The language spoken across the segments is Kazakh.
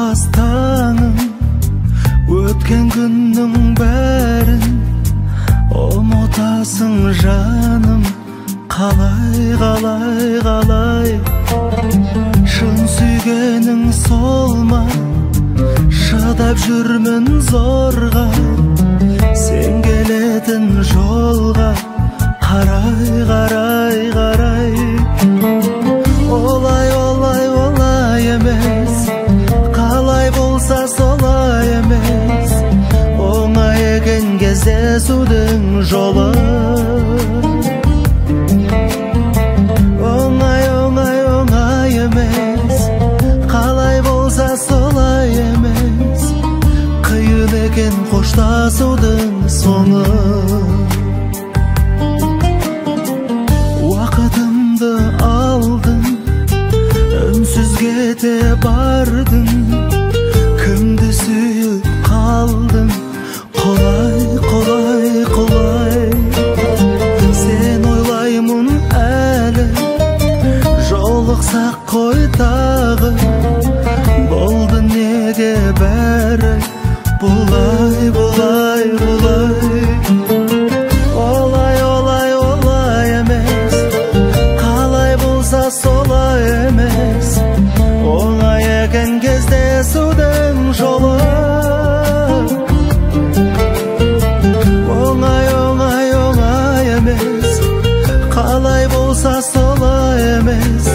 толмас таңым, өткен күннің бәрін ұмытасың жаным. Қалай, қалай, қалай, шын сүйгенің сол ма? Шыдап жүрмін зорға, сен келетін жолға. Қарай, қарай, қарай, олай, олай, олай емес, қалай болса солай емес. Оңай екен кездесудің жолы, оңай, оңай, оңай емес, қалай болса солай емес. Қиын екен қоштасудың соңы. Уақытымды алдың, үнсіз кете бардың, кімді сүйіп қалдың? Қолай, қолай, қолай, сен ойлаймын әлі, жолықсақ қой тағы. Болды неге бәрі бұлай, бұлай, бұлай. Олай, олай, олай емес, қалай болса солай емес. Оңай екен кездесудің жолы, оңай, оңай, оңай емес, қалай болса солай емес.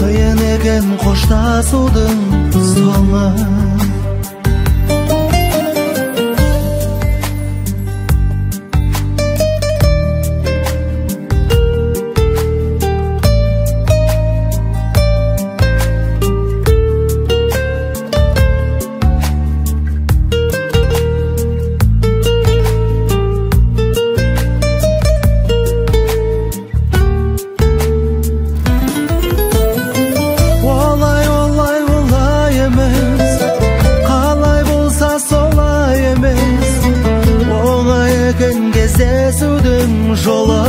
Қиын екен қоштасудың соңы. Кездесудің жолы,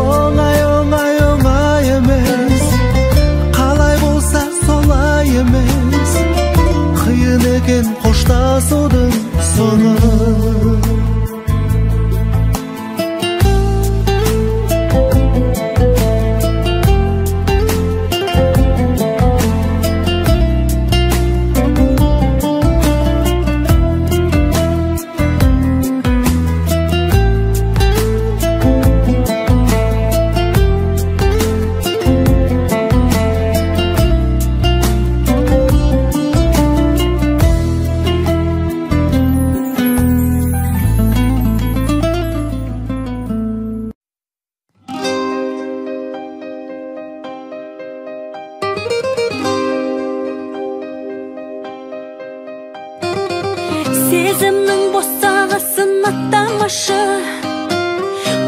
оңай, оңай, оңай емес, қалай болса солай емес. Қиын екен қоштасудың соңы. Сезімнің босағасын аттамашы,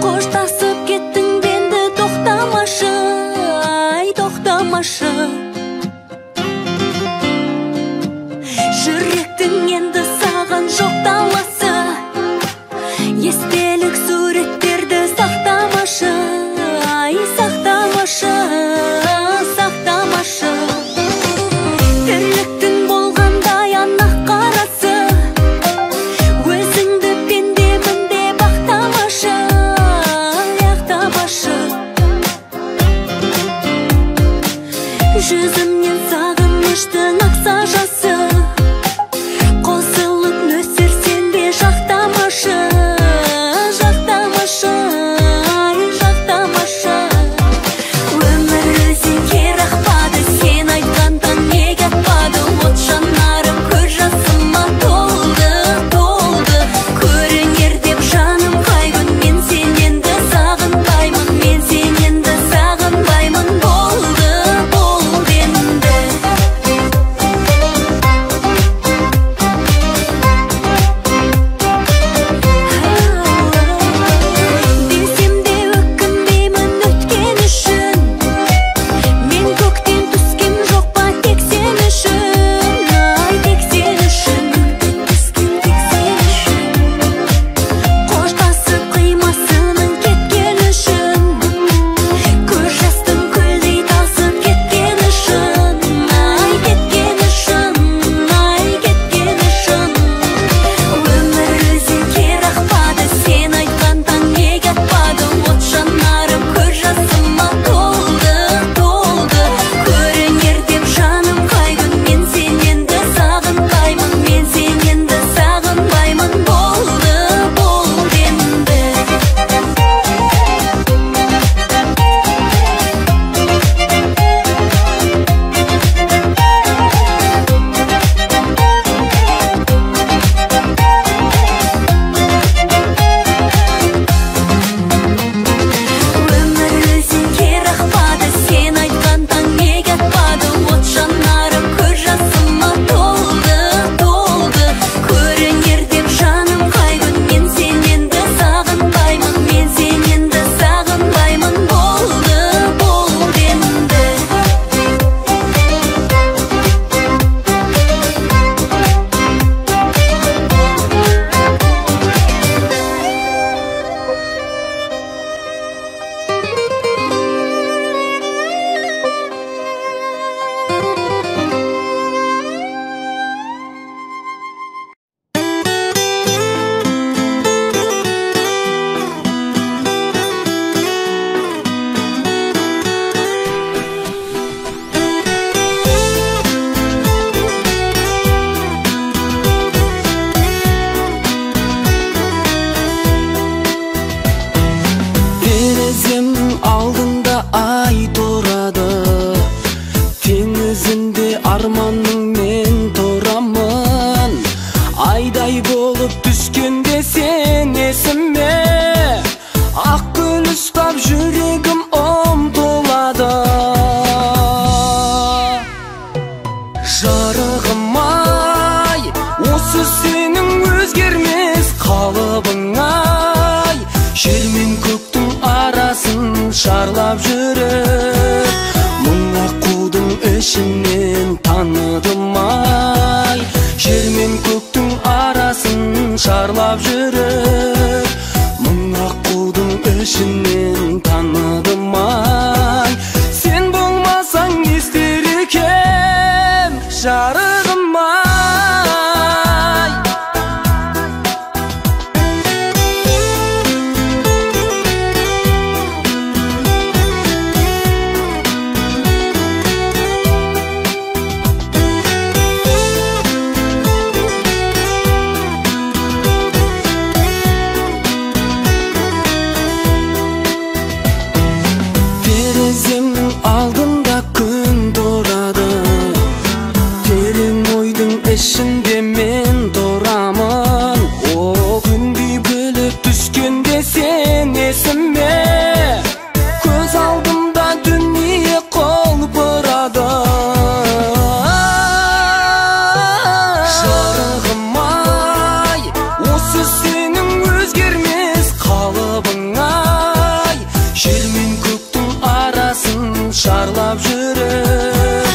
қоштасып кеттің бенді тоқтамашы, ай тоқтамашы. Жүректің енді саған жоқ таласы, естелік суреттерді сақтамашы, ай сақтамашы, сақтамашы. Тірліктің болғандай анық қарасы, өзіңді пендемін деп ақтамашы, ақтамашы. Жүзімнен сағыныштың ақса жасы, қосылып нөсерсен бе жақтамашы, жақтамашы, жақтамашы. Өмір өзіңе рақпады, сен айтқандан неге атпады? От жанарым көз жасыма толды, толды. Көрінер деп жаным қай күн, мен сен енді сағынбаймын, мен сен енді сағынбаймын. Болды, болды енді. Жарығым ай, осы сенің өзгермес қалыбың ай, жер мен көктің арасын шарлап жүріп, мың аққудың ішінен таныдым ай, жер мен көктің арасын шарлап жүріп, мың аққудың ішінен таныдым ай. Сен болмасаң не істер екем, жарығым ай. Тереземнің алдында күн тұрады, терең ойдың ішінде мен тұрамын. О, күндей біліп түскенде сен есіме, көз алдымда дүние құлпырады. Жарығым ай, осы сенің өзгермес қалыбың ай, жер мен көктің арасын шарлап жүріп,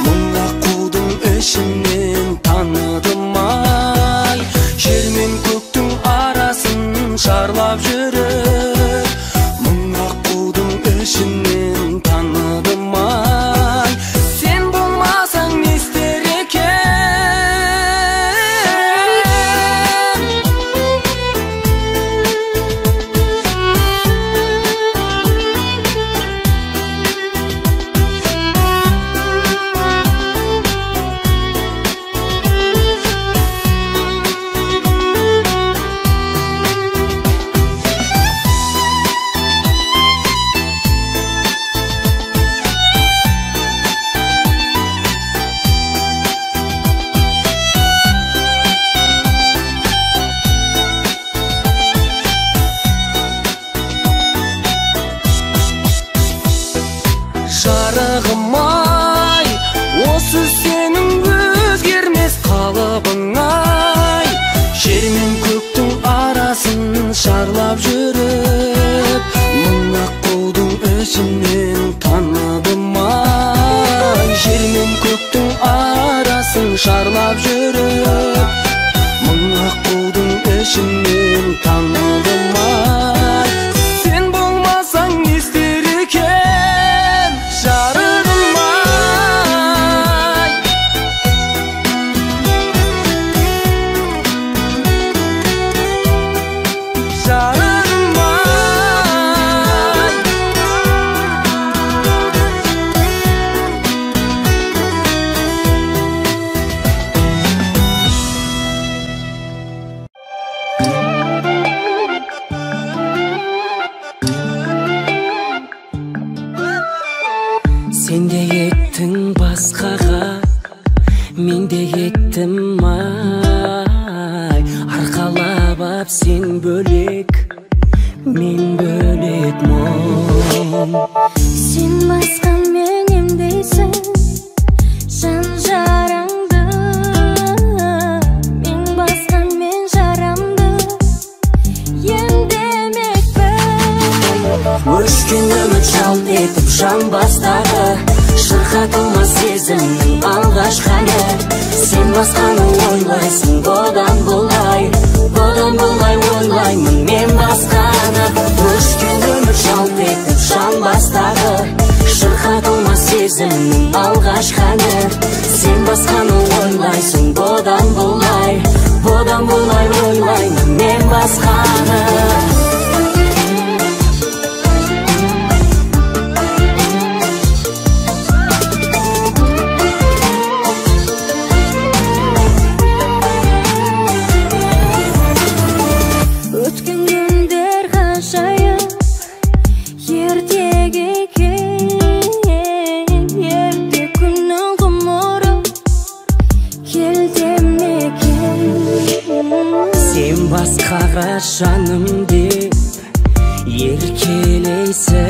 мың аққудың ішінен таныдым ай, жер мен көктің арасын шарлап жүріп, мың аққудың ішінен таныдым ай. Сен болмасаң не істер екем, жарығым ай, осы сенің өзгермес қалыбың ай, жер мен көктің арасын шарлап жүріп, мың аққудың ішінен таныдым ай, жер мен көктің арасын шарлап жүріп, мың аққудың ішінен таныдым ай. Сен болмасаң не істер екем, жарығым ай. Жарығым ай. Сен де кеттің басқаға, мен де кеттім ай, арқалап ап сен бөлек, мен бөлек мұң. Сен басқамен емдейсің жан жараңды, мен басқамен жарамды емдемекпін. Өшкен үміт жалт етіп жан бастағы, шырқатылмас сезімнің алғашқы әні. Сен басқаны ойлайсың, бұдан бұлай ойлаймын мен басқаны. Өшкен үміт жалт етіп жан бастағы, шырқатылмас сезімнің алғашқы әні. Сен басқаны ойлайсың, бұдан бұлай ойлаймын мен басқаны. Басқаға жаным деп еркелейсің,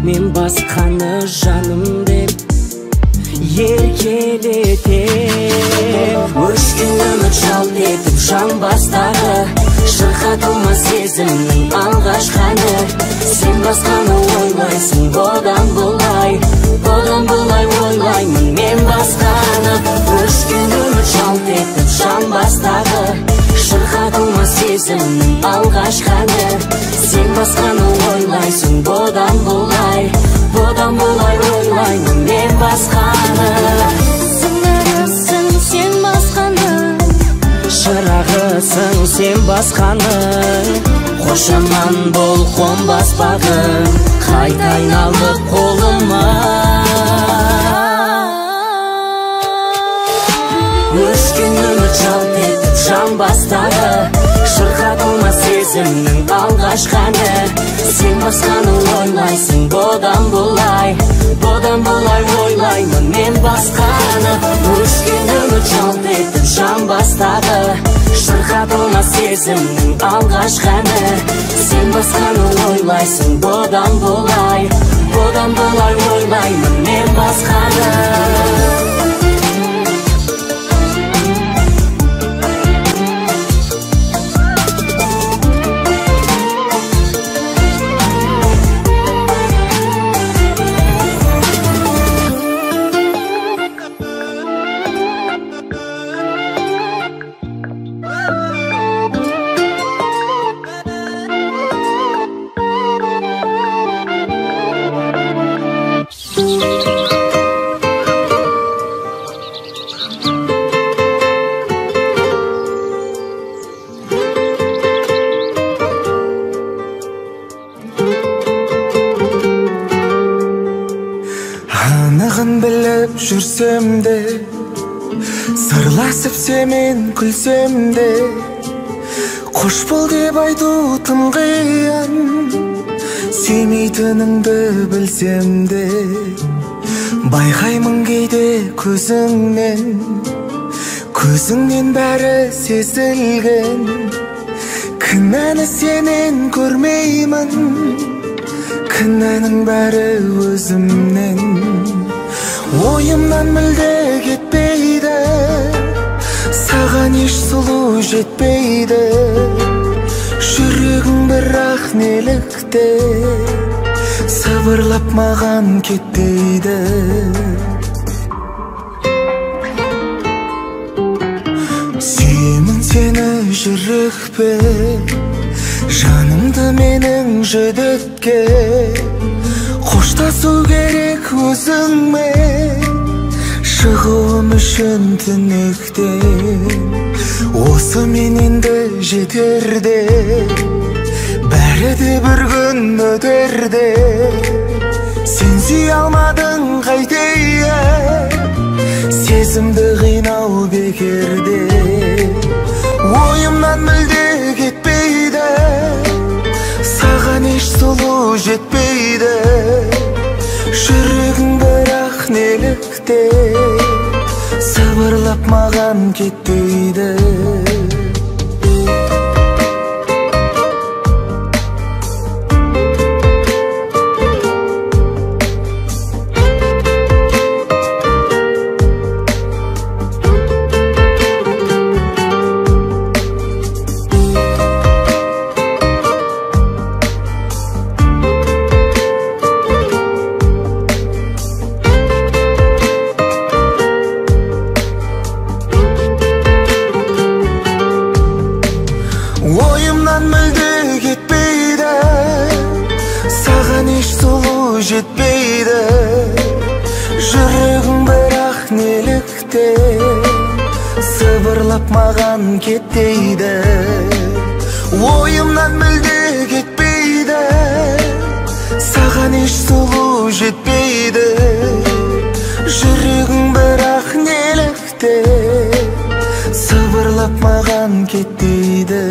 мен басқаны жаным деп еркелетем. Өшкен үміт жалт етіп жан бастағы, шырқатылмас сезімнің алғашқы әні. Сен басқаны ойлайсың бұдан бұлай ойлаймын мен басқаны. Өшкен үміт жалт етіп жан бастағы, шырқатылмас сезімнің алғашқы әні. Сен басқаны ойлайсың бұдан бұлай ойлаймын мен басқаны. Сыңарысың сен басқаның, шырағысың сен басқаның. Қошаман бол қонбас бағым, қайта айналып қолыма. Өшкен үміт жалт етіп жан бастағы, шырқатылмас сезімнің алғашқы әні. Сен басқаны ойлайсың бұдан бұлай ойлаймын мен басқаны. Өшкен үміт жалт етіп жан бастағы, шырқатылмас сезімнің алғашқы әні. Сен басқаны ойлайсың бұдан бұлай ойлаймын мен басқаны. Анығын біліп жүрсем де, сырласып семен күлсем де, қош бол деп айту тым қиын. Сүймейтініңді білсем де, байқаймын кейде көзіңнен бәрі сезілген. Кінәні сенен көрмеймін, кінәнің бәрі өзімнен. Ойымнан мүлде кетпейді, саған еш сұлу жетпейді. Жүрегің бірақ нелікте, сыбырлап маған кетпейді. Сүйемін сені жүрекпе, жанымды менің жүдікке. Қоштасу керек өзіңмен, шығуым үшін түнектен. Осы мен енді жетерде, бәрі де бір күн өтерде. Сен сүй алмадың қайтейін, сезімді қинау бекерде. Ойымнан мүлде кетпейді, саған еш сұлу жетпейді. Жүрегің бірақ нелікте, сыбырлап маған кетпейді. Ойымнан мүлде кетпейді, саған еш сұлу жетпейді. Жүрегің бірақ нелікте, сыбырлап маған кетпейді. Ойымнан мүлде кетпейді, саған еш сұлу жетпейді. Жүрегің бірақ нелікте, сыбырлап маған кетпейді.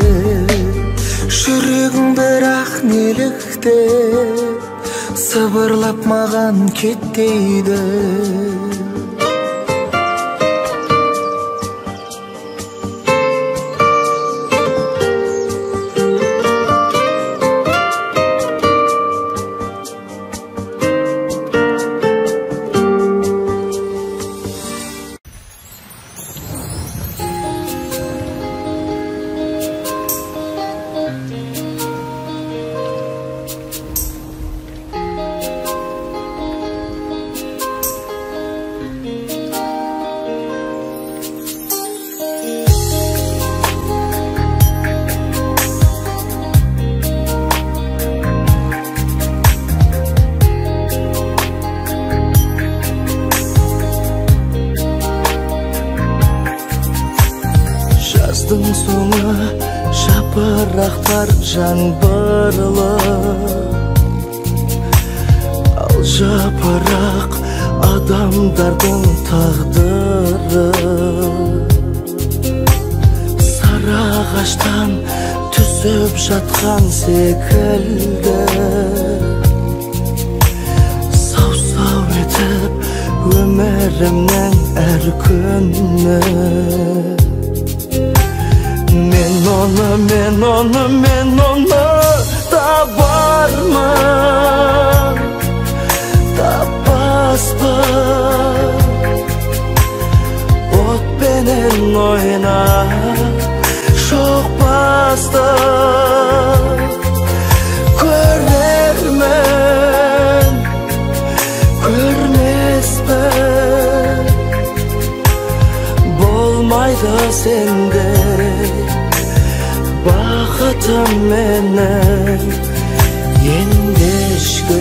Жүрегің бірақ нелікте, сыбырлап маған кетпейді. so'ng'i Жапырақтар жаңбырлы Ал жапырақ адамдардың тағдыры Сарыағаштан түсіп жатқан секілді Сау-сау етіп өмірімнің әр күні Мен оны табармын Таппаспын Отпенен ойнап шоқпасты Көрермін көрмеспін Болмайды сенде Бақытым менің ендешкі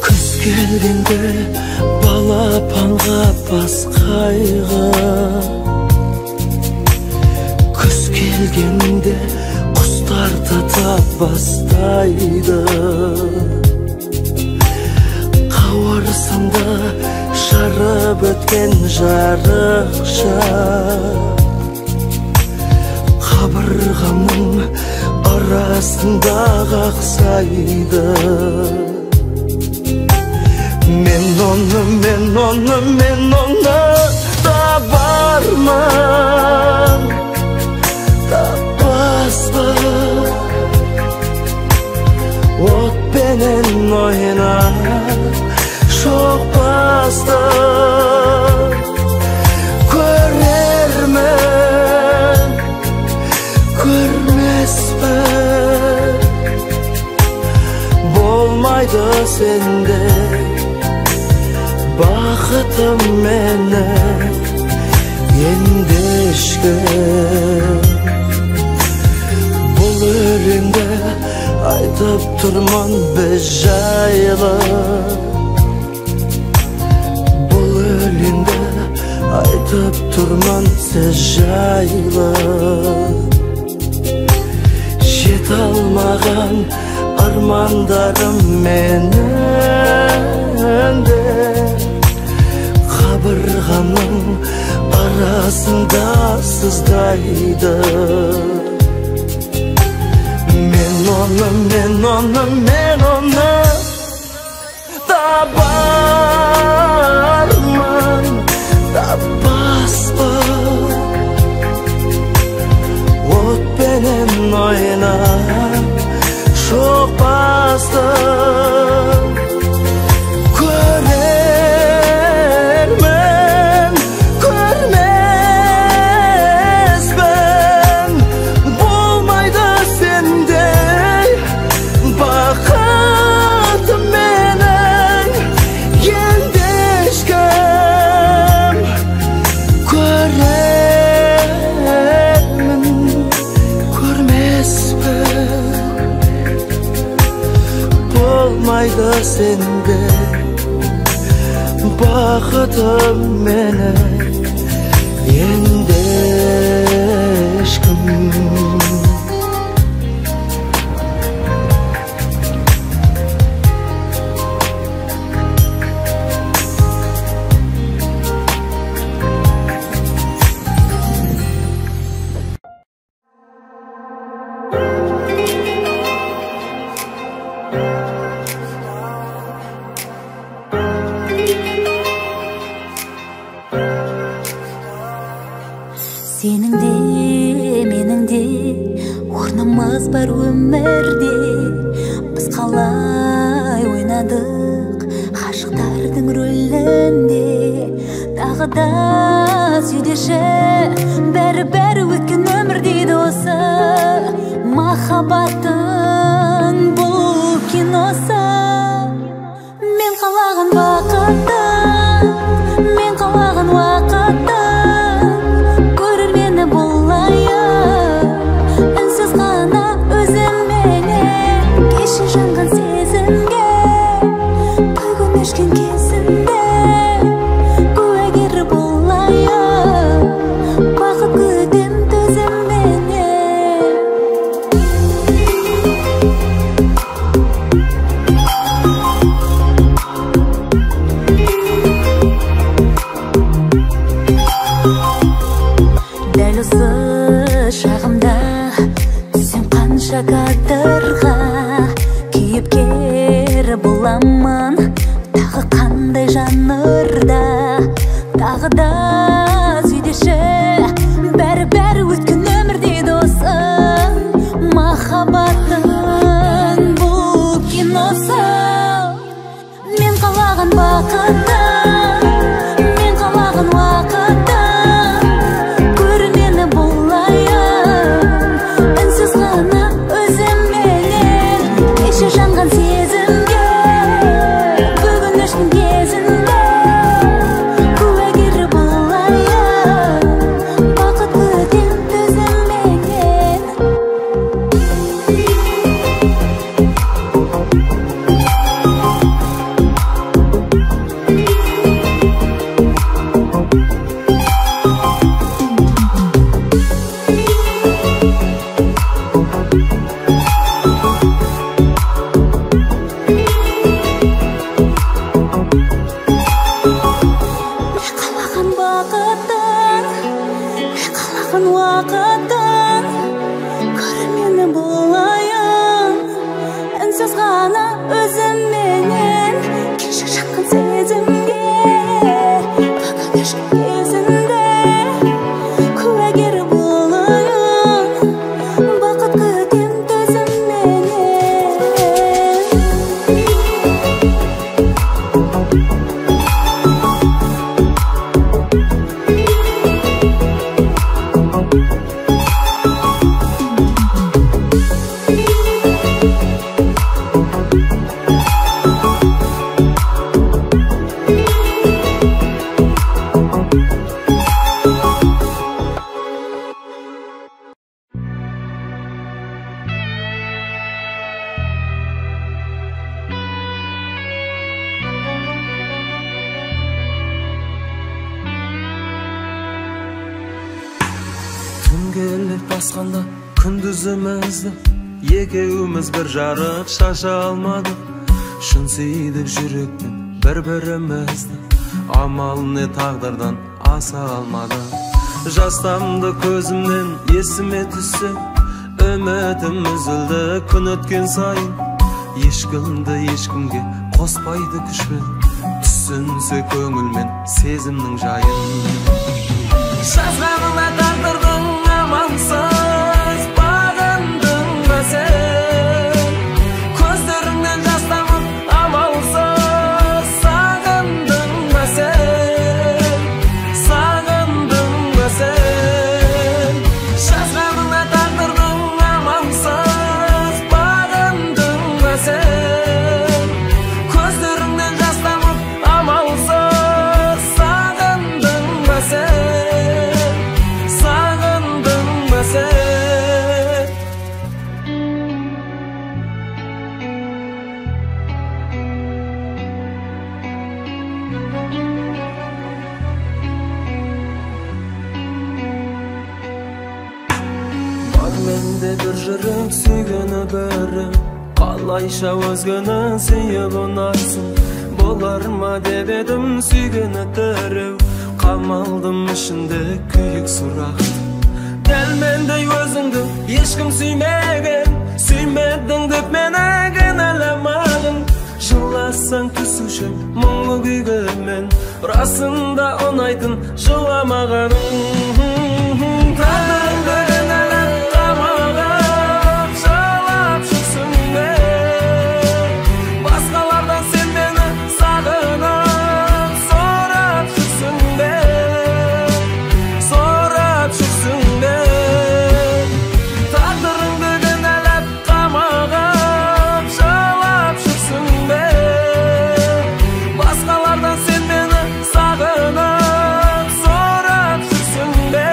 Күз келгенде балапанға бас қайғы Күз келгенде құстарды да бастайды Қауырсынды жарып өткен жарықша Қабырғамның арасында қақсайды Мен оны табармын Таппаспын Отпенен ойнап шоқпасты Көрермін көрмеспін Болмайды сенде Бақытым менің ендешкі Бұл өлеңді айтып тұрмын біз жайлы Айтып тұрмын сіз жайлы Жете алмаған армандарым менің де Қабырғамның арасында сыздайды Мен оны табармын Таппаспын Отпенен ойнап шоқпаспын Көрермін көрмеспін Болмайды сендей бақытым менің ендешкі Болмайды сенде бақытым менің ендешкім Сенің де, менің де орнымыз бар өмірде Біз қалай ойнадық ғашықтардың рөлінде Тағы да сүйдеші бәрі өткен өмір дейді осы Махаббаттың бұл киносы Мен қалаған бақытты, мен қалаған уақытты Көрермені болайын үнсіз ғана өзіменен Кеші жанған сезімге Күн өшкен кезімде жанрға кейіпкер боламын. Тағы қандай жанрда, тағы да сүйдеші. Бәрі өткен өмірде досым, махаббаттың бұл киносы. Мен қалаған бақыттың, мен қалаған уақыттың, көрмені болайын, үнсіз ғана өзімменен. Кеше жанған сезімге, бүгін өштің кезінде, куәгері болайын, бақыт күтем төзімменен. Қалаған бақыттың, қалаған уақыттың, көрмені болайын, үнсіз ғана өзімменен. Кеше жаққан сезімге, бүгін өшкен кезінде, куәгері болайын, бақыт күтем төзімменен. Түн келіп басқанда күндізімізді, екеуміз бір жарық шаша алмадық. Шын сүйдік жүректен бір-бірімізді, амал не тағдырдан аса алмадық. Жастамды көзімнен есіме түссе, үмітім үзілді күн өткен сайын. Ешкімді ешкімге қоспайды күшпен, түсінсе көңілмен сезімнің жайын. Жазғаныңа тағдырдың амансыз бағындың ба сен? Көздеріңнен жас тамып амалсыз сағындың ба сен? Сағындың ба сен? Жазғаныңа тағдырдың амансыз бағындың ба сен? Көздеріңнен жас тамып амалсыз сағындың ба сен? Сағындың ба сен? Бар менде бір жүрек сүйгені бірі, қалайша өзгені сүйіп ұнайсың. Болар ма деп едім сүйгені тіреу, қалмалдым ішінде күйік сұрақты. Дәл мендей өзіңді ешкім сүймеген, сүймедің деп мені кінәламадың. Жыласаң түсушім мұңлы күйге мен, расында ұнайтын жыламағаның. Тағдырыңды кінәлап қамалап жылап жүрсің бе? Басқалардан сен мені сағынып сорап жүрсің бе? Сорап жүрсің бе? Тағдырыңды кінәлап қамалап жылап жүрсің бе? Басқалардан сен мені сағынып сорап жүрсің бе?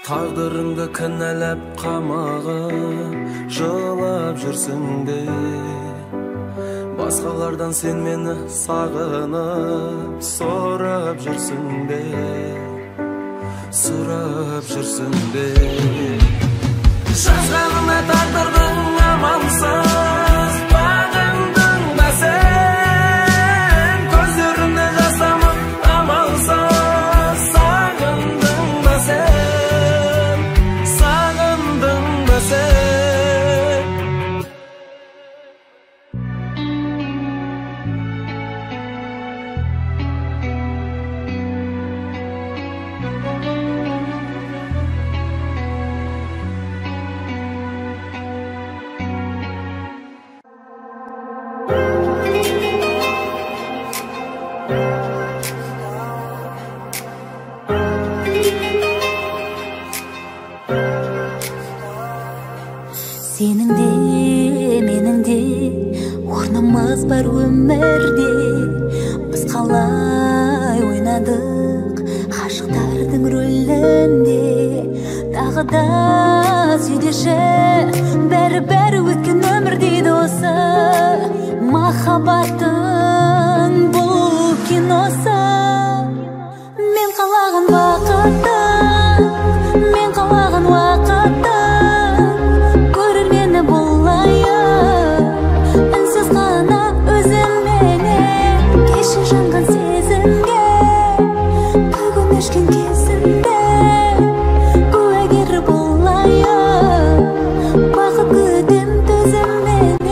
Tağdırыңды кінәләп қамағып жылап жүрсің де, басқалардан сен мені сағынып сұрап жүрсің де, сұрап жүрсің де. Жазғаныңа тағдырдың амансыз бағындың ба сен, көздеріңде жасамын амалсыз сағындың ба сен, сағындың ба сен. Сенің де, менің де орнымыз бар өмірде. Біз қалай ойнадық ғашықтардың рөлінде. Тағы да сөйлеші, бәрі өткен өмір дейді осы. Махаббаттың бұл киносы. Мен қалаған уақытта, мен қалаған уақытта жанған сезімге, бүгін өшкен кезімде куәгер болайын, бақыт күтем төзімменен.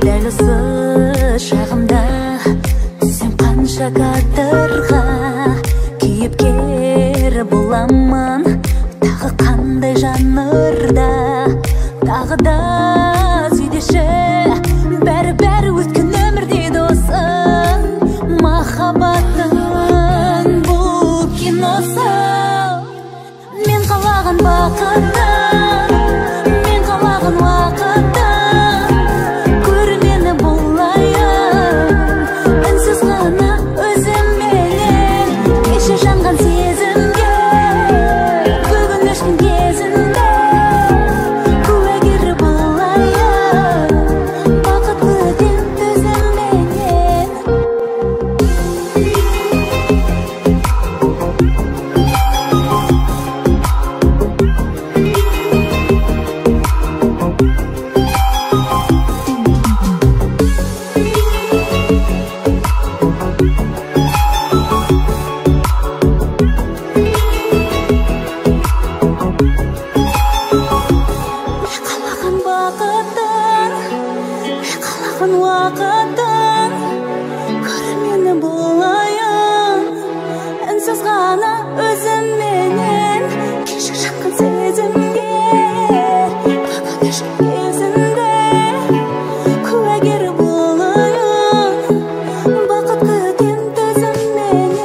Дәл осы шағымда түсем қанша кадырға, кейіпкер боламын тағы қандай жанрда. Тағы да сөйлеші, бәрі өткен өмір дейді осы. Махаббаттың бұл киносы. Мен қалаған бақытта, мен қалаған уақытта көрмені болайын, үнсіз ғана өзімменен. Жанған сезімге, бүгін өшкен кезінде куәгер болайын, бақыт күтем төзімменен. Уақыттың көрмені болайын, үнсіз ғана өзімменен. Кешір жанған сезімге, бүгін өшкен кезінде куәгер болайын, бақыт күтем төзімменен.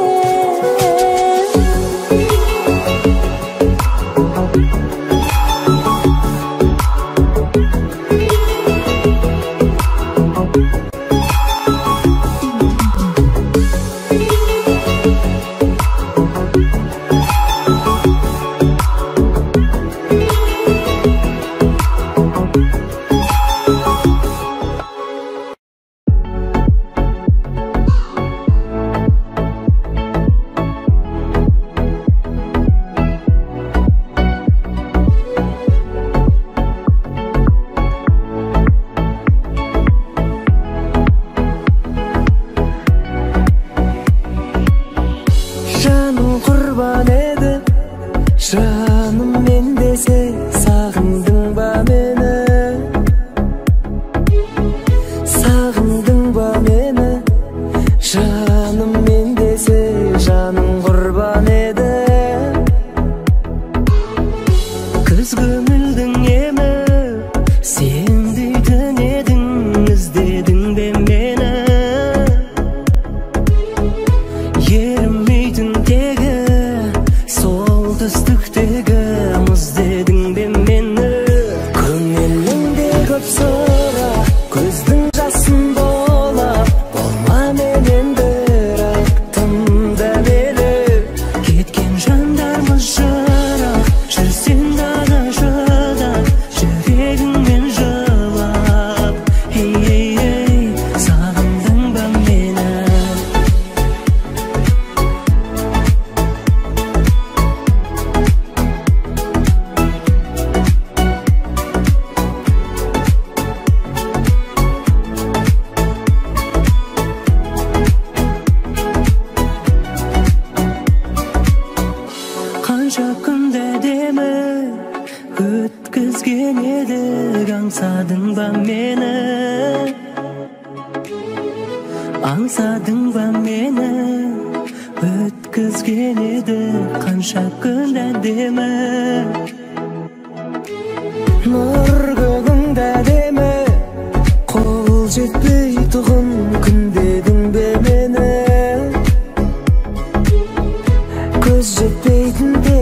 Kança күнде демі өткізген едік, аңсадың ба мені? Аңсадың ба мені? Өткізген едік, қанша күнде демі? Нұр көгіңде демі қол жетпей тұғын күндедің бе мені? Көз жетпейтін тегі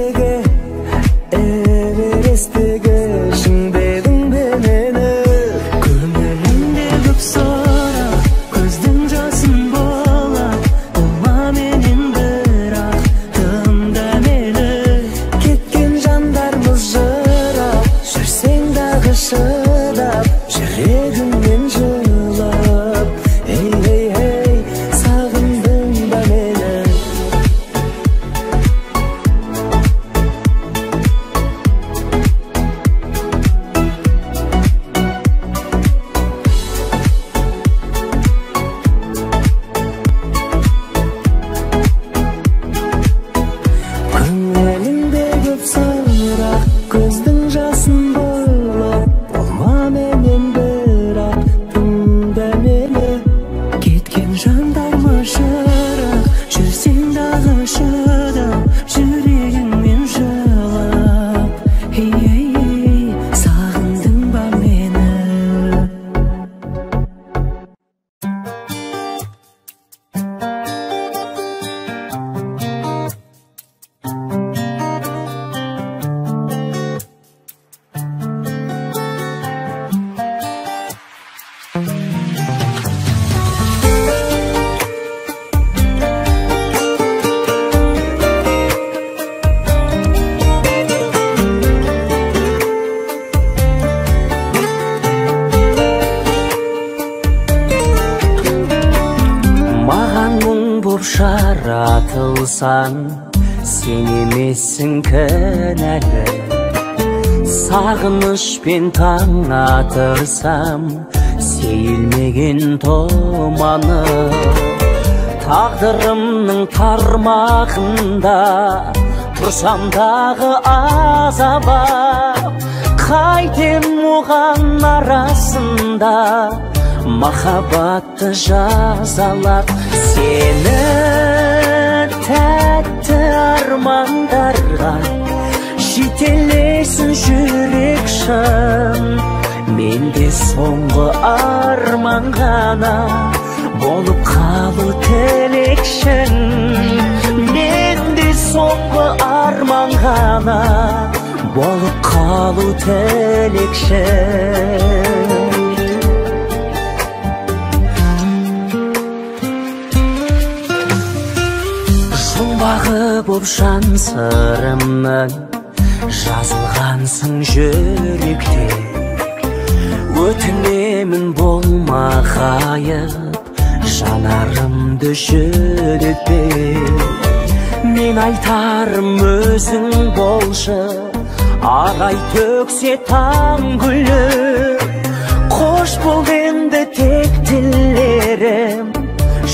Эвересттегі шыңдедің бе мені? Көңілімде көп сұрақ, көздің жасын болат, болма менен бірақ тыңда мені. Кеткен жандармыз жырап, жүрсең дағы шыдап, жүрегімнен жылап. Ей, ей, ей, сағындың ба мені? Көңілімде көп сұрақ, көздің жасын бойлап, болма менен бірақ тыңда мені. Кеткен жандарма шырақ, жүрсең дағы шыдап, жүрегіңмен жылап. Ей, ей, ей, сағындың ба мені? Маған мұң боп жаратылсан, сен емессің кінәлі. Сағынышпен таң атырсам, сейілмеген томаны. Тағдырымның тармағында тұрсам дағы азабап, қайтем оған арасында махаббатты жазалап. Сені тәтті армандарға жетелесін жүрек шын. Менде соңғы арман ғана болып қалу тілекшін. Менде соңғы арман ғана болып қалу тілекшін. Жұмбағы боп жан сырымның жазылғансың жүректе. Өтінемін болма ғайып, жанарымды жүдетпе. Мен айтарым өзің болшы, ағай төксе таң гүлі. Қош бол енді тек тілерім,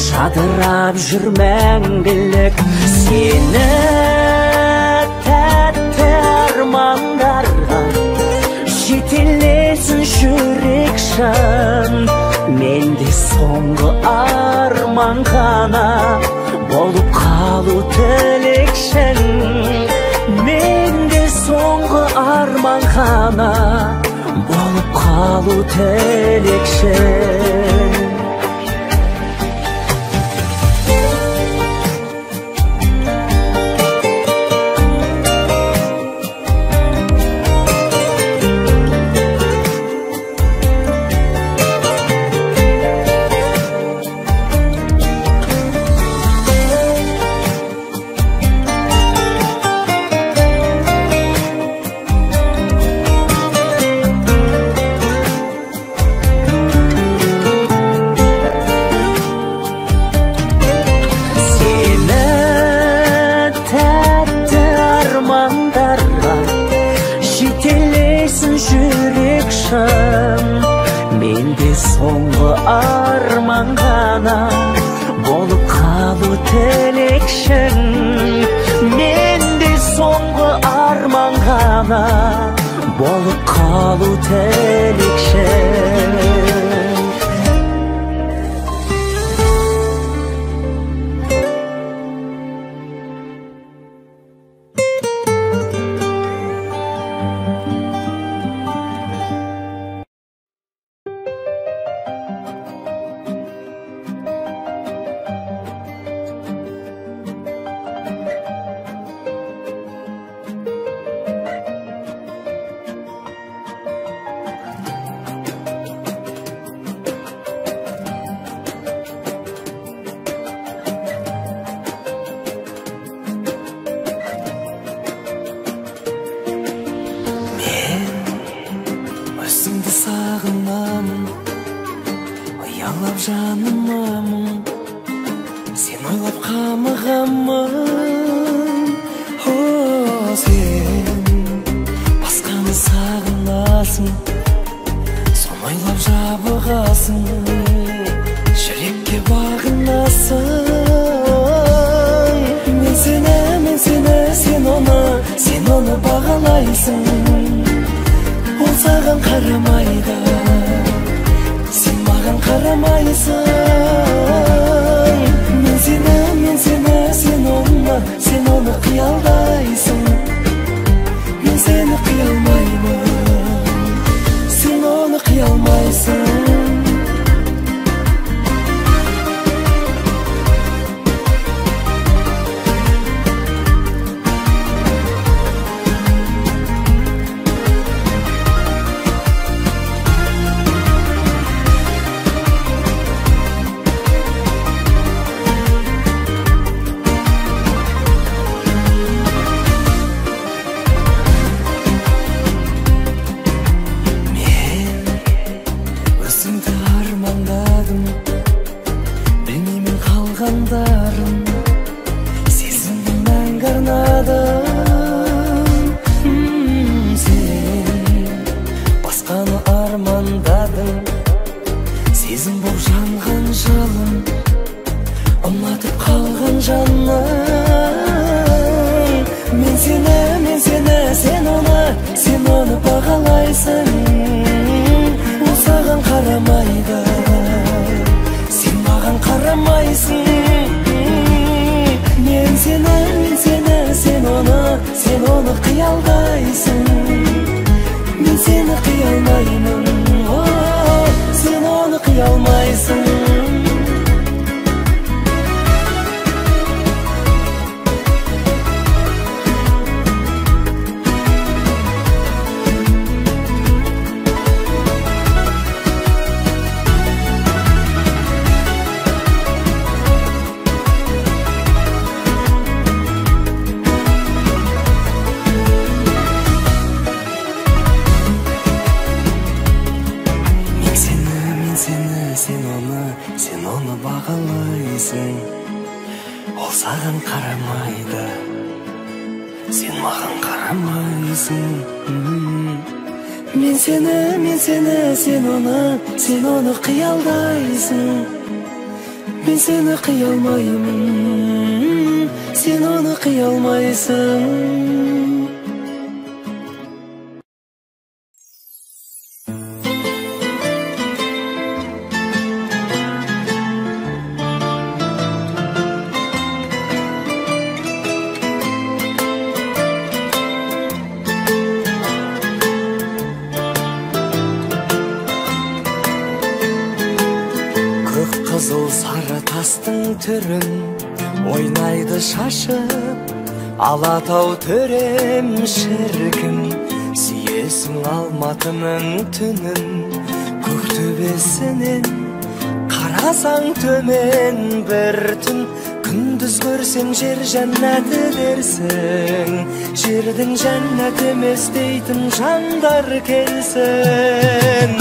жадырап жүр мәңгілік. Сені тәтті армандарға жетелесін жүрек шын. Менде соңғы арман ғана болып қалу тілекшін. Менде соңғы арман ғана болып қалу тілекшін. Менде соңғы арман ғана болып қалу тілекшін. Менде соңғы бала болып қалу тілекші. Қызыл сары тастың түрін ойнайды шашып, Алатау төрем шіркін, сүйесің Алматының түнін. Көк төбесінен қарасаң төмен бір түн, күндіз көрсең жер жәннаты дерсің. Жердің жәннат емес дейтін жандар келсін.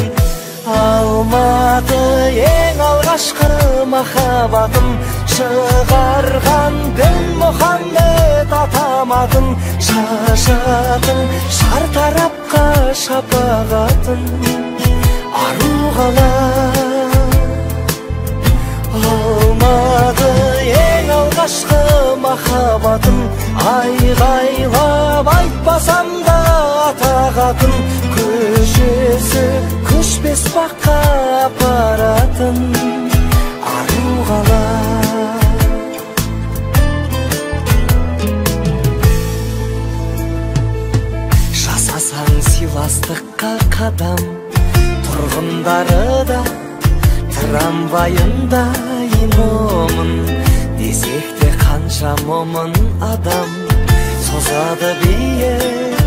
Алматы ең алғашқы махаббатым, шығарған дін Мұхаммед атамадым. Шашатын шартарапқа шапағатын, ару қала Алматы ең алғашқы махаббатым. Айғайлап айтпасам да сағатын, көшесі көшпес баққа апаратын ару қала. Жасасаң сыйластыққа қадам, тұрғындары да трамвайындай момын, десек те қанша момын адам созады биік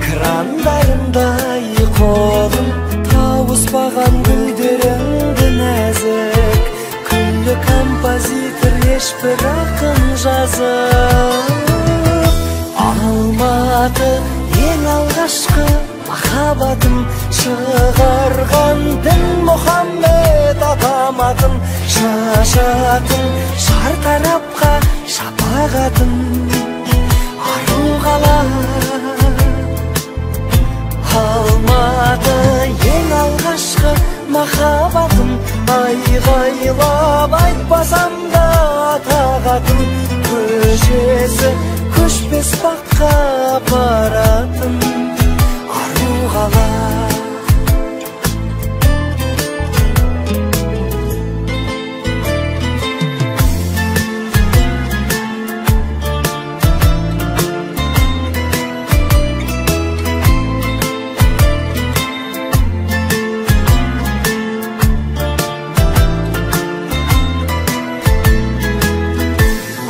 крандарындай қолын. Тауыспаған гүлдеріңді нәзік, күллі композитор ешбір ақын жазып. Алматы ең алғашқы махаббатым, шығарған Дінмұхаммед атаматын, шашатын шартарапқа шапағатын ару қала. Алматы ең алғашқы махаббатым, айғайлап айтпасам да атағатын, көшесі көшпес баққа апаратын ару қала.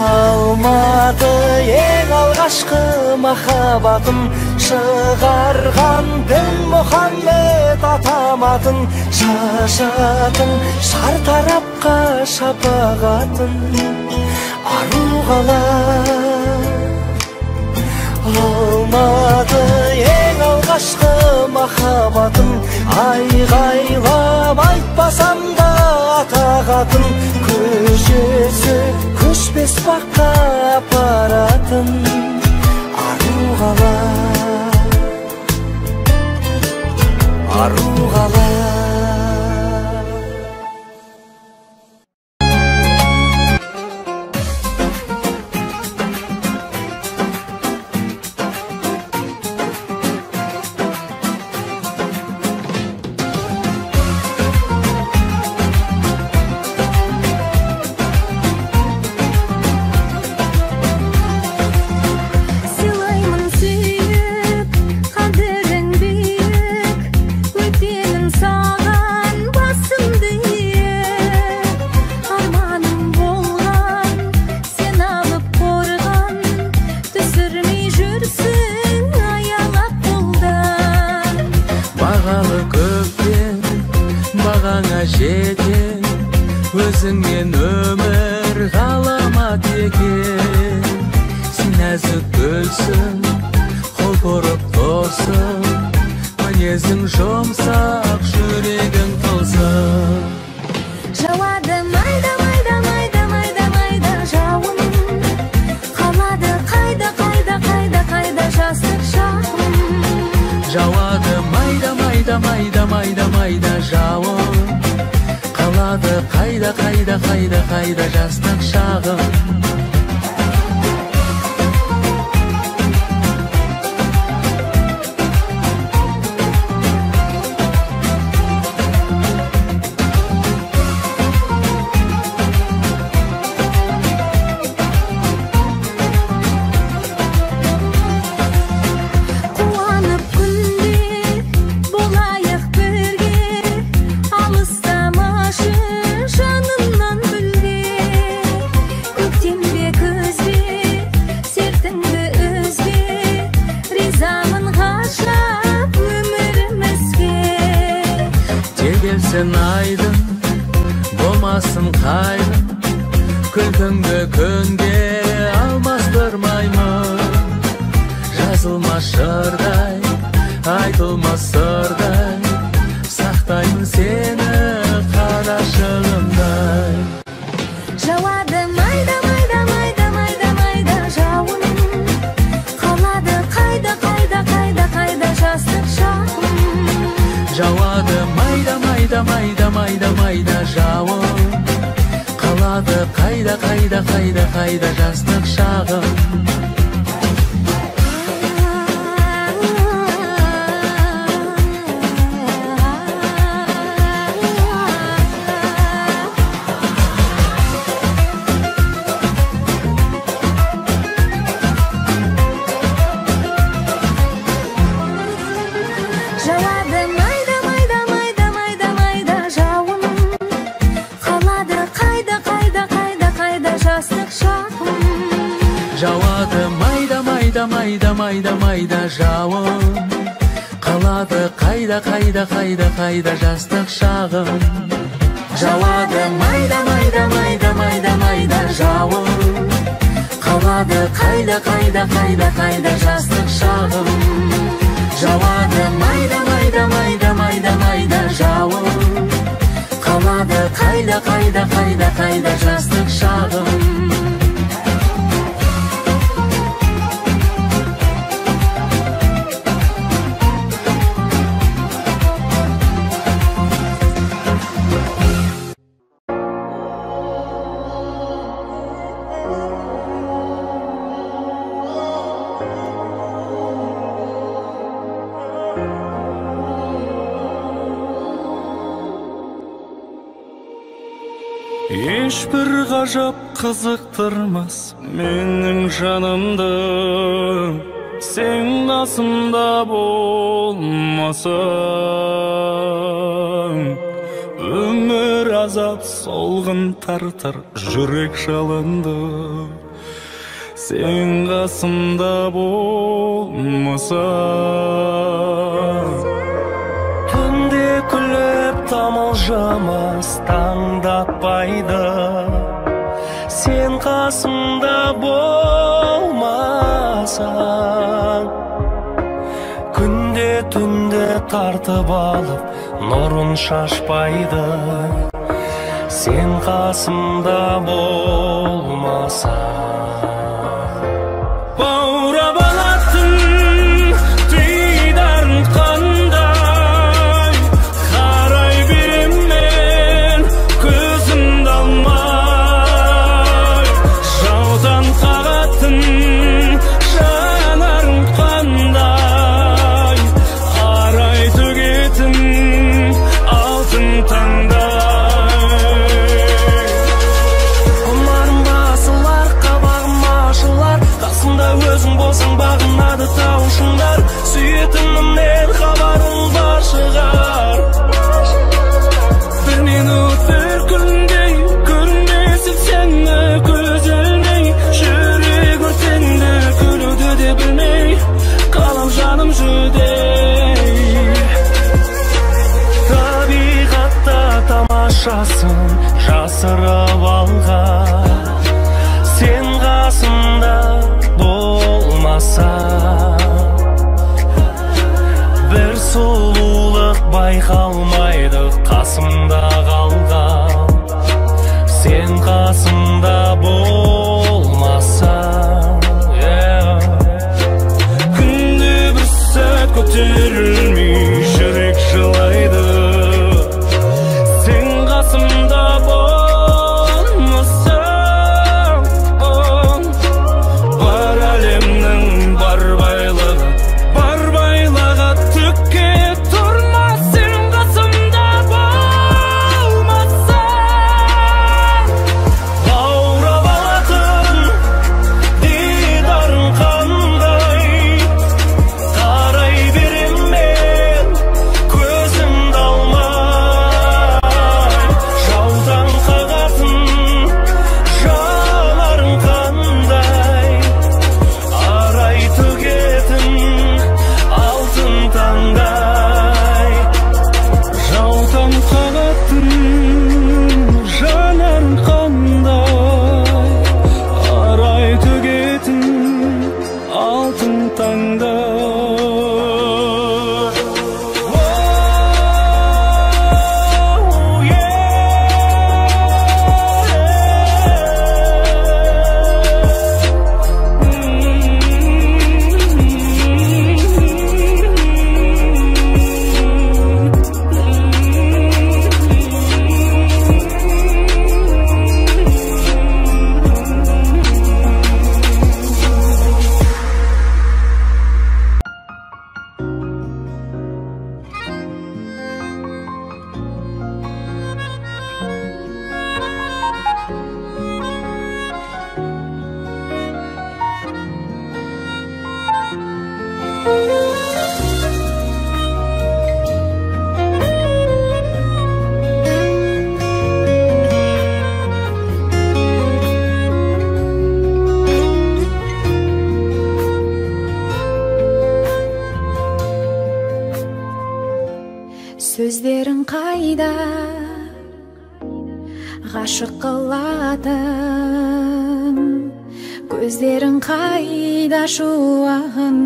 Алматы ең алғашқы махаббатым, шығарған Дінмұхаммед атаматын, шашатын шартарапқа шапағатын ару қала. Алматы ең алғашқы махаббатым, айғайлап айтпасам да атағатын, көшесі көшпес баққа апаратын ару қала. Ару қала. Өзіңмен өмір ғаламат екен, сен нәзік гүлсің, құлпырып тұрсың, мінезің жұмсақ, жүрегің тылсың. Жауады майда майда майда майда майда жауын, қалады қайда қайда қайда қайда жастық шағым. Жауады майда майда майда майда майда жауын, қалады қайда қайда қайда қайда жастық шағым. Айдын болмасын қайдын, күлкіңді күнге алмастырмаймын. Жазылмас жырдай, айтылмас сырдай, сақтаймын сені қарашығымдай. Жауады майда майда майда майда майда жауын, қалады қайда қайда қайда қайда жастық шағым. Жауады майда майда майда майда майда жауын, қалады қайда қайда қайда қайда жастық шағым. майда жауын. Қалады қайда жастық шағым. Жауады майда жауын. Қалады қайда жастық шағым. Жауады майда жауын. Қалады қайда жастық шағым. Ешбір ғажап қызықтырмас менің жанымды, сен қасымда болмасаң. Өмір азап солғын тартар жүрек жалынды, сен қасымда болмасаң. Түнде күліп тамылжымас таңдатпайды, сен қасымда болмасаң. Күнде түнде тартып алып нұрын шашпайды, сен қасымда болмасаң. Баурап алатын дидарын қандай, қарай берем мен көзімді алмай. Жаудан қағатын жанарың қандай, арай төгетін алтын таңдай. Құмарым басылар, қабағым ашылар, қасымда өзің болсаң бағынады тауышыңдар. Сүйетінімнен хабарың бар шығар. Бір минут бір күндей көрінбесіп сені көз ілмей, жүрек өртенді күлуді де білмей, қалам жаным жүдей. Табиғатта тамашасын жасырып алған, сен қасымда болмасаң. Бір сұлулық байқалмайды қасымда қалған, сен қасымда болмасаң. Күнде бір сәт көтерілмей жүрек жылайды, сен қасымда болмасаң. Бар әлемнің бар байлығы түкке тұрмас, сен қасымда болмасаң. Баурап алатын дидарың қандай, қарай берем мен көзімді алмай. Жаудан қағатын жанарың қандай, арай төгетін алтын таңдай. Жаудан қағатын жанарың қандай, арай төгетін алтын таңдай. көздерің қайда ғашық қылатын, көздерің қайда шуағын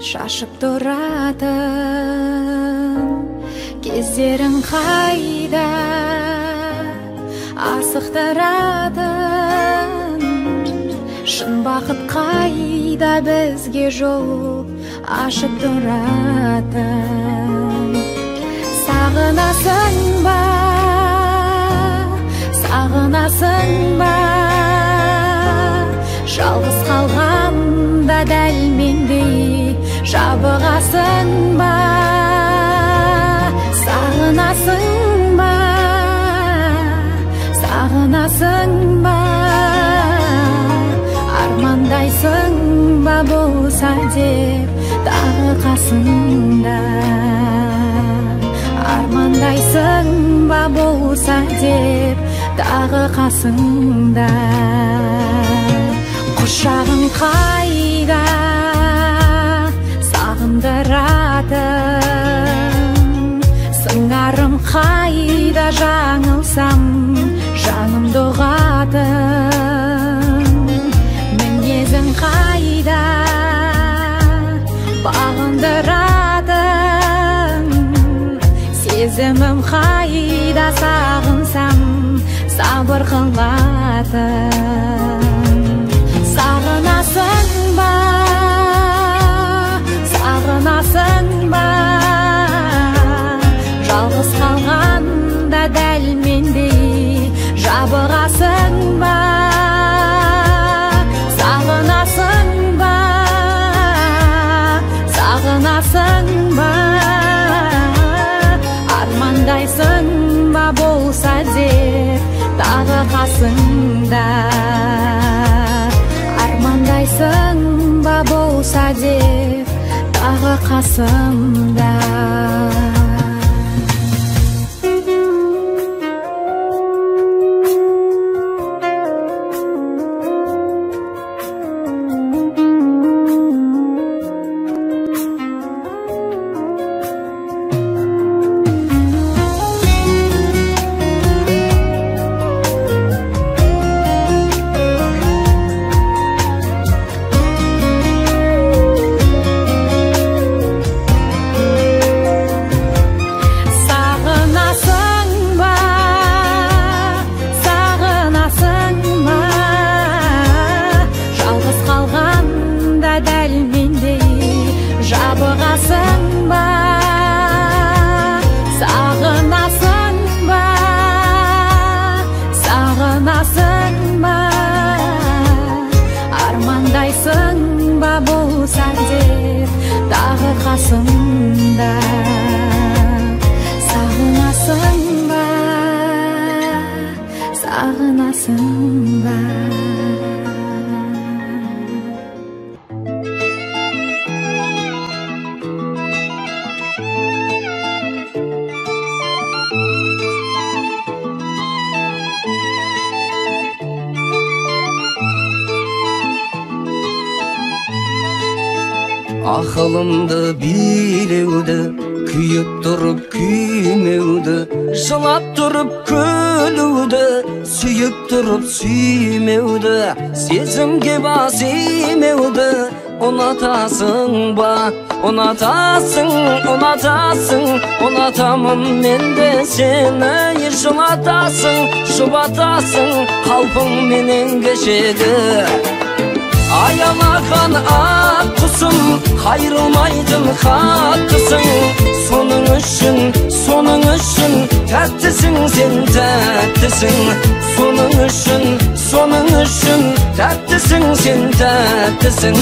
шашып тұратын, кездерің қайда асықтыратын, шын бақыт қайда бізге жол ашып тұратын. Сағынасың ба, сағынасың ба, жалғыз қалғанда дәл мендей жабығасың ба? Сағынасың ба, сағынасың ба, армандайсың ба болса деп тағы қасыңда? Армандайсың ба болса деп тағы қасыңда? Құшағың қайда сағындыратын, сыңарым қайда жаңылсам жанымды ұғатын, мінезің қайда бағындыратын, сезімім қайда сағынсам сабыр қылатын. Сағынасың ба, сағынасың ба, жалғыз қалғанда дәл мендей жабығасың ба? Сағынасың ба, сағынасың ба, армандайсың ба болса деп тағы қасыңда? Армандайсың ба болса деп тағы қасымда? Сағынасың ба, сағынасың ба? Ақылымды билеуді, күйіп тұрып күймеуді, жылап тұрып күлуді, сүйіп тұрып сүймеуді, сезімге бас имеуді ұнатасың ба? Ұнатасың, ұнатасың, ұнатамын мен де сені. Жылатасың, жұбатасың, қалпың менен кешегі. Аялаған ақ құсым, қайрылмайтын хаттысың. Соның үшін тәттісің сен, тәттісің. Соның үшін тәттісің сен, тәттісің.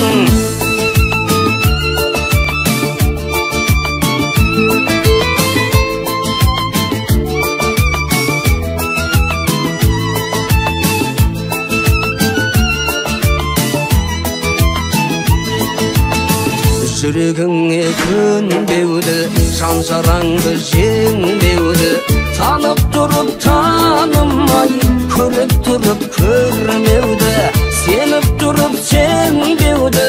Жүрегіңе көнбеуді, жан-жараңды жеңбеуді, танып тұрып танымай, көріп тұрып көрмеуді, сеніп тұрып сенбеуді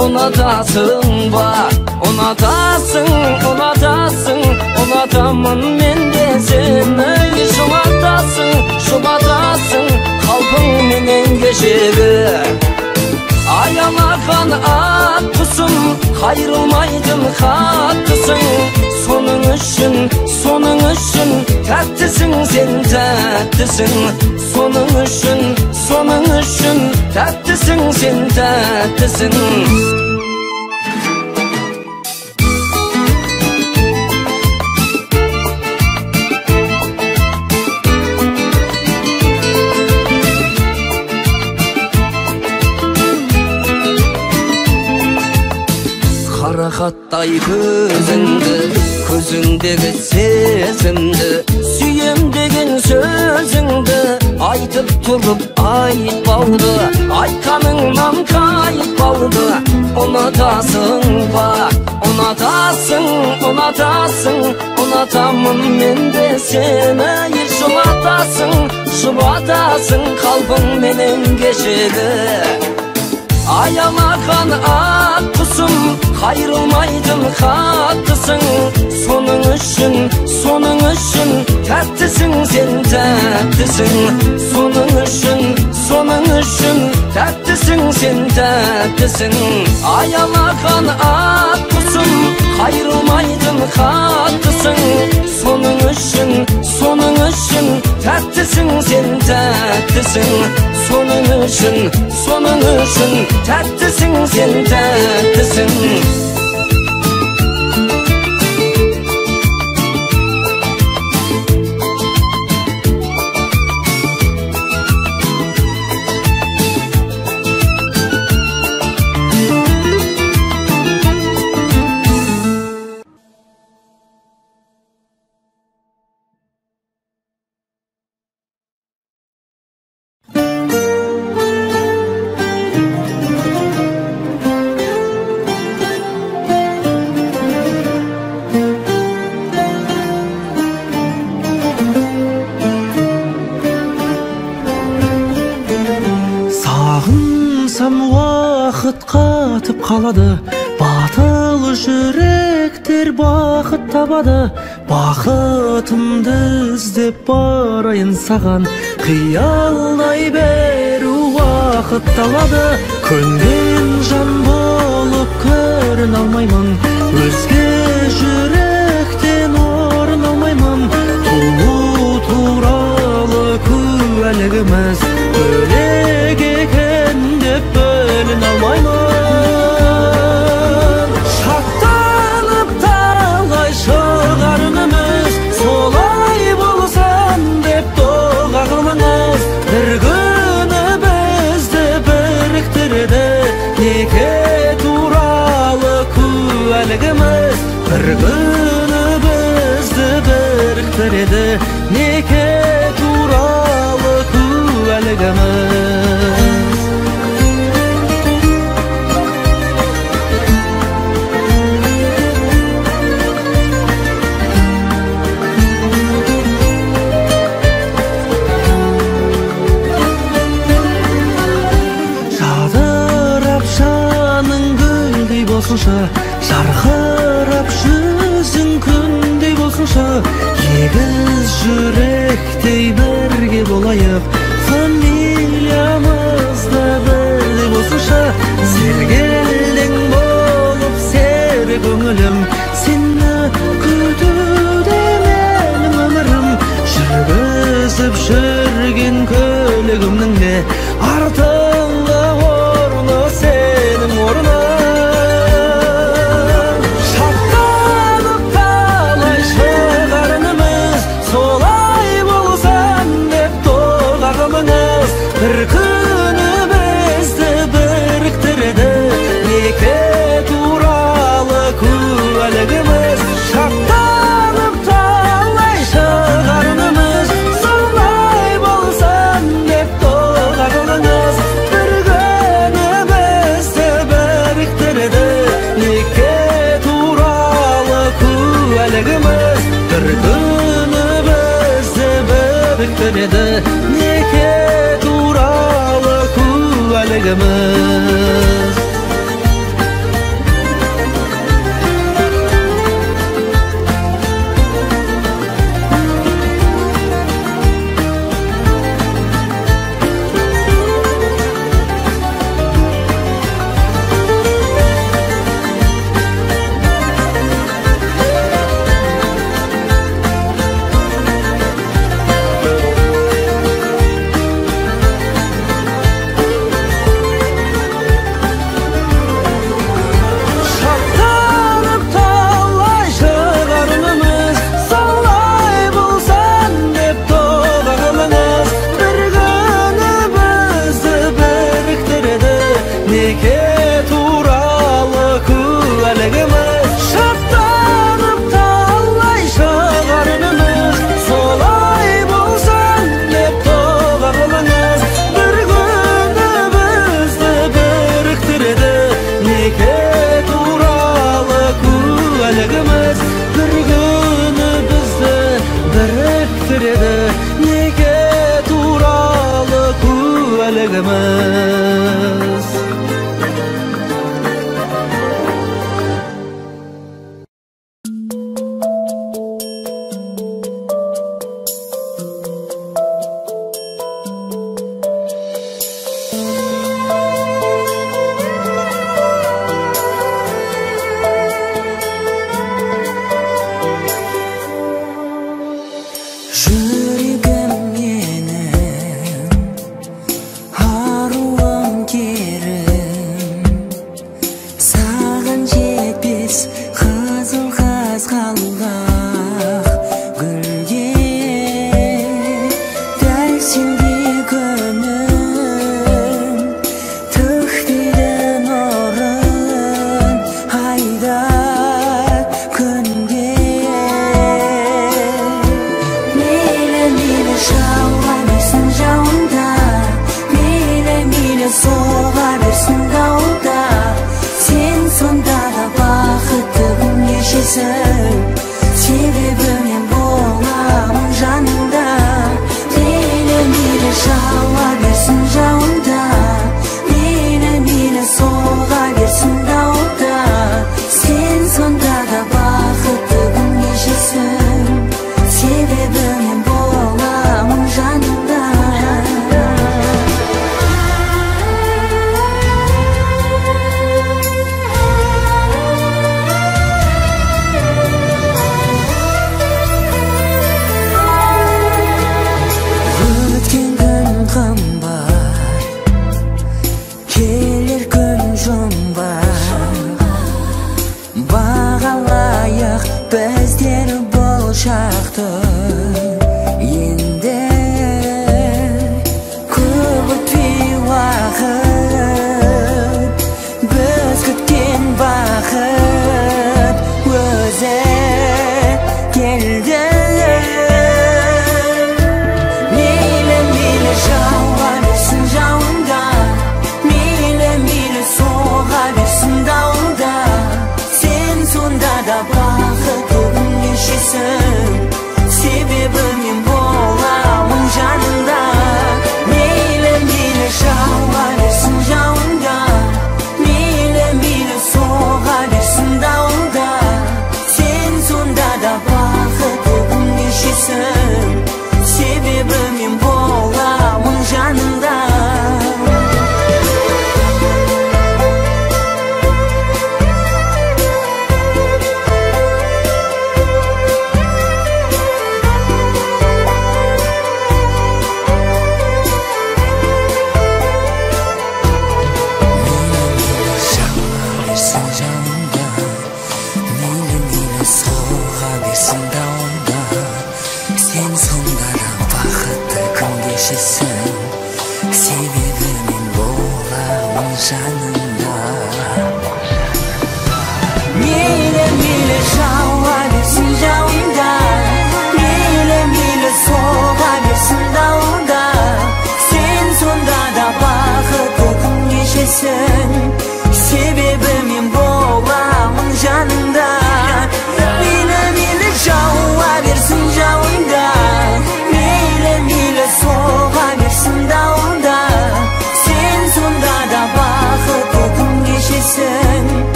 ұнатасың ба? Ұнатасың, ұнатасың, Şulatamın men de seni şulatasın kalbin menen geçebi Ayalakan at kusum kayrılmaydın hattısın Sonun üçün təttisin sen təttisin Sonun üçün təttisin sen təttisin Hattay közündегі сезімді Сүйем деген сөзіңді айтып тұрып айтпауды Айтқаныңнан қайтпауды Ұнатасың ба, ұнатамын мен де сені Жұбатасың қалбың менен кешегі Ayalakan at kusum kayrılmaydın hattısın Sonun üçün təttisin sen təttisin Sonun üçün təttisin sen təttisin Ayalakan at kusum kayrılmaydın hattısın Sonun üçün təttisin sen təttisin Sonun üçün təttisin sen təttisin қалады батыл жүректер бақыт табады бақытымды іздеп барайын саған қиялдай беру уақыт талады көнген жан болып көрін алмаймын өзге жүректен орын алмаймын туу туралы куәлігіміз бөлек екен деп бөлін алмаймын Bir günü bizdi biriktirdi Neke turalı kuvveligimiz Жадырап жаның гүлдей болсыншы Жарқырап жүзің күндей болсыншы Егіз жүректей бірге болайық Фамилиямызда бірдей болсыншы Сергелдең болып сері көңілім Сені күтуде менің өмірім Жүргізіп жүрген көлігімнің де артыңғы орны сенің орны Bir күні бізді біріктірді Неке туралы куәлігіміз Шаттанып талай шығарынымыз Солай болсын деп дұға қылыңыз Bir күні бізді біріктірді Неке туралы куәлігіміз Bir күні бізді біріктірді Неке kuvveligimiz birimiz.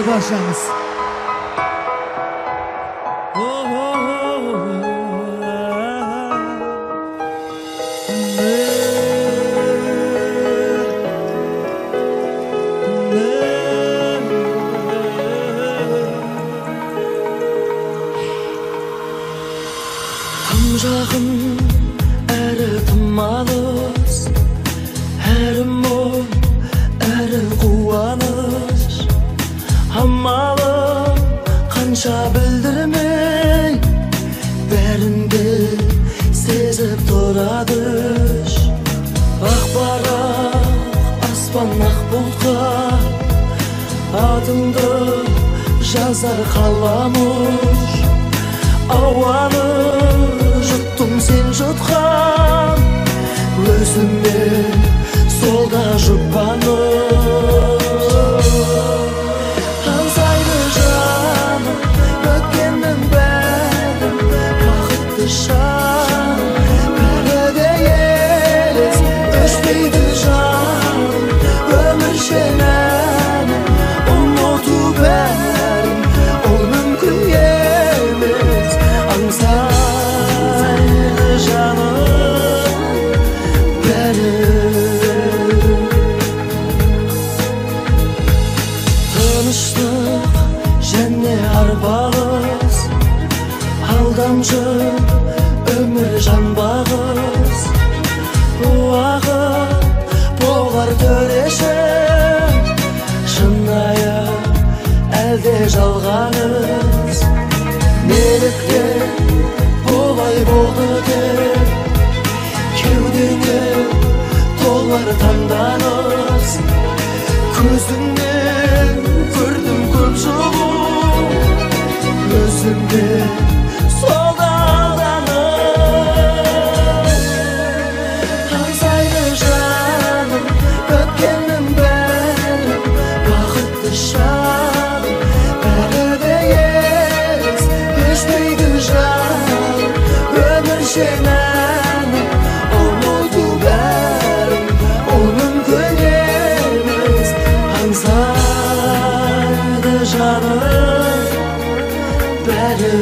Başlayalım. Tamjağın әрі тым алыс, әрі мұң, әрі қуаныш. Амалым қанша білдірмей, бәрінде сезіп тұрады. Ақ барақ аспан ақ бұлтқа, атыңды жазар қаламыш. Ауаны жұттым сен жұтқан, өзіме солда жұппаныш. Аңсайды жаным өткеннің бәрі бақытты шағым бәрі де ес өшпейді жаным өмір сені ұмыту бәрін ол мүмкін емес аңсайды жаным бәрі